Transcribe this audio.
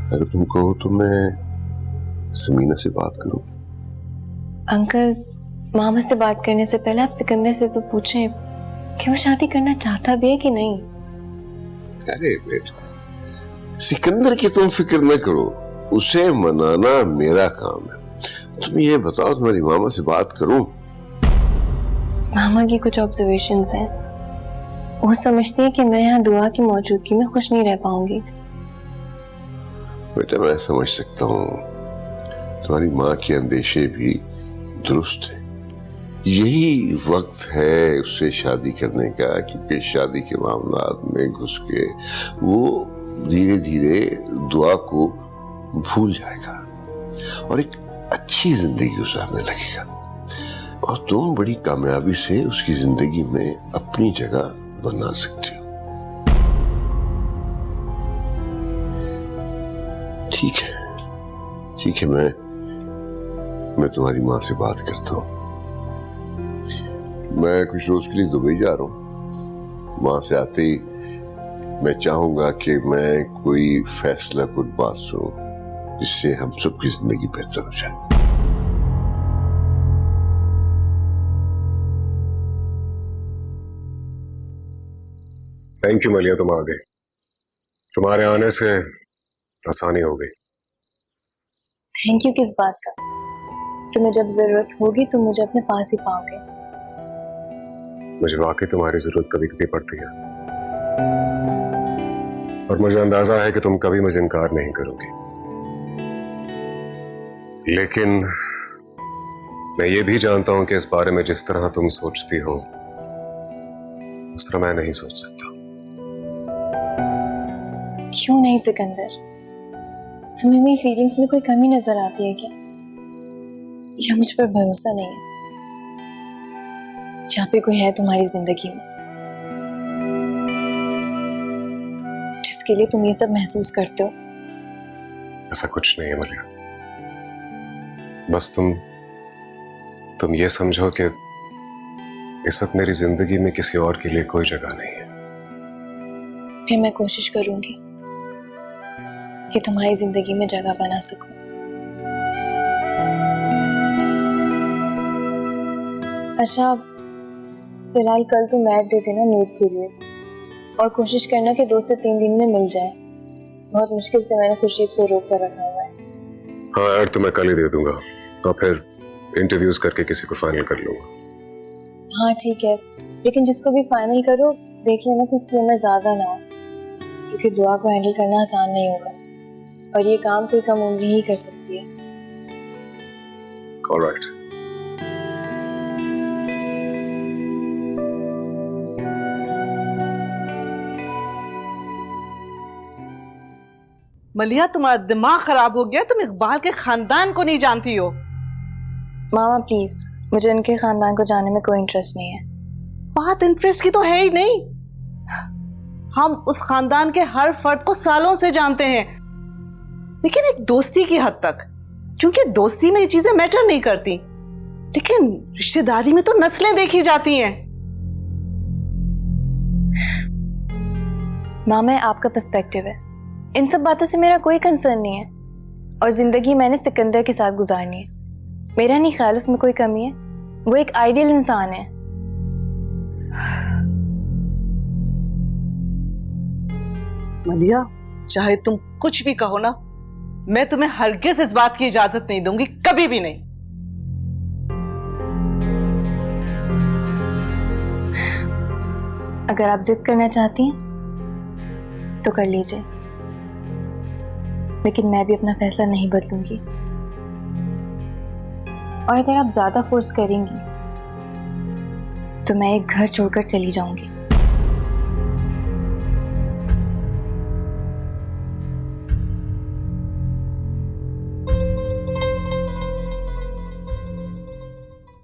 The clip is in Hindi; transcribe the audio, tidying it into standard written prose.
अगर तुम कहो तो मैं समीना से बात करूं। अंकल, मामा से बात करने से पहले आप सिकंदर से तो पूछें कि वो शादी करना चाहता भी है कि नहीं। अरे बेटा, सिकंदर की तुम फिक्र न करो, उसे मनाना मेरा काम है। तुम ये बताओ, तुम्हारी मामा से बात करूं? मामा की कुछ ऑब्जर्वेशंस हैं। वो समझती है कि मैं यहाँ दुआ की मौजूदगी में खुश नहीं रह पाऊंगी। बेटा मैं समझ सकता हूँ, तुम्हारी माँ के अंदेशे भी दुरुस्त है। यही वक्त है उससे शादी करने का, क्योंकि शादी के मामलात में घुस के वो धीरे धीरे दुआ को भूल जाएगा और एक अच्छी जिंदगी गुजारने लगेगा, और तुम बड़ी कामयाबी से उसकी जिंदगी में अपनी जगह बना सकती हो। ठीक है, मैं तुम्हारी माँ से बात करता हूँ। मैं कुछ रोज के लिए दुबई जा रहा हूँ। माँ से आते ही मैं चाहूंगा कि मैं कोई फैसला कुछ बात सुनूं जिससे हम सबकी जिंदगी बेहतर हो जाए। थैंक यू मलिया, तुम आ गए। तुम्हारे आने से आसानी हो गई। थैंक यू किस बात का? तुम्हें जब जरूरत होगी तुम मुझे अपने पास ही पाओगे। मुझे वाकई तुम्हारी जरूरत कभी कभी पड़ती है, और मुझे अंदाजा है कि तुम कभी मुझे इनकार नहीं करोगी। लेकिन मैं ये भी जानता हूं कि इस बारे में जिस तरह तुम सोचती हो उस तरह मैं नहीं सोच सकता। क्यों नहीं सिकंदर? तुम्हें मेरी फीलिंग्स में कोई कमी नजर आती है क्या, या मुझ पर भरोसा नहीं है? जहाँ पे कोई है तुम्हारी जिंदगी में जिसके लिए तुम ये सब महसूस करते हो? ऐसा कुछ नहीं है मलिया, बस तुम ये समझो कि इस वक्त मेरी जिंदगी में किसी और के लिए कोई जगह नहीं है। फिर मैं कोशिश करूंगी कि तुम्हारी जिंदगी में जगह बना सकूं। अच्छा, फिलहाल कल तुम ऐड दे देना मेड के लिए, और कोशिश करना कि 2 से 3 दिन में मिल जाए। बहुत मुश्किल से मैंने खुर्शीद को रोक कर रखा हुआ है। हाँ, ऐड तो मैं कल ही दे दूंगा, और फिर इंटरव्यूज करके किसी को फाइनल कर लूंगा। हाँ ठीक है, लेकिन जिसको भी फाइनल करो देख लेना कि उसकी उम्र ज्यादा ना हो, क्योंकि दुआ को हैंडल करना आसान नहीं होगा, और ये काम कोई कम उम्र ही कर सकती है। ऑलराइट। मलिया, तुम्हारा दिमाग खराब हो गया। तुम इकबाल के खानदान को नहीं जानती हो। मामा प्लीज, मुझे उनके खानदान को जानने में कोई इंटरेस्ट नहीं है। बात इंटरेस्ट की तो है ही नहीं। हम उस खानदान के हर फर्द को सालों से जानते हैं, लेकिन एक दोस्ती की हद तक, क्योंकि दोस्ती में ये चीजें मैटर नहीं करती, लेकिन रिश्तेदारी में तो नस्लें देखी जाती हैं। मामा, आपका पर्सपेक्टिव है, इन सब बातों से मेरा कोई कंसर्न नहीं है, और जिंदगी मैंने सिकंदर के साथ गुजारनी है। मेरा नहीं ख्याल उसमें कोई कमी है, वो एक आइडियल इंसान है। मलिया, चाहे तुम कुछ भी कहो ना, मैं तुम्हें हरगिज इस बात की इजाजत नहीं दूंगी, कभी भी नहीं। अगर आप जिद करना चाहती हैं तो कर लीजिए, लेकिन मैं भी अपना फैसला नहीं बदलूंगी। और अगर आप ज्यादा फोर्स करेंगी तो मैं एक घर छोड़कर चली जाऊंगी।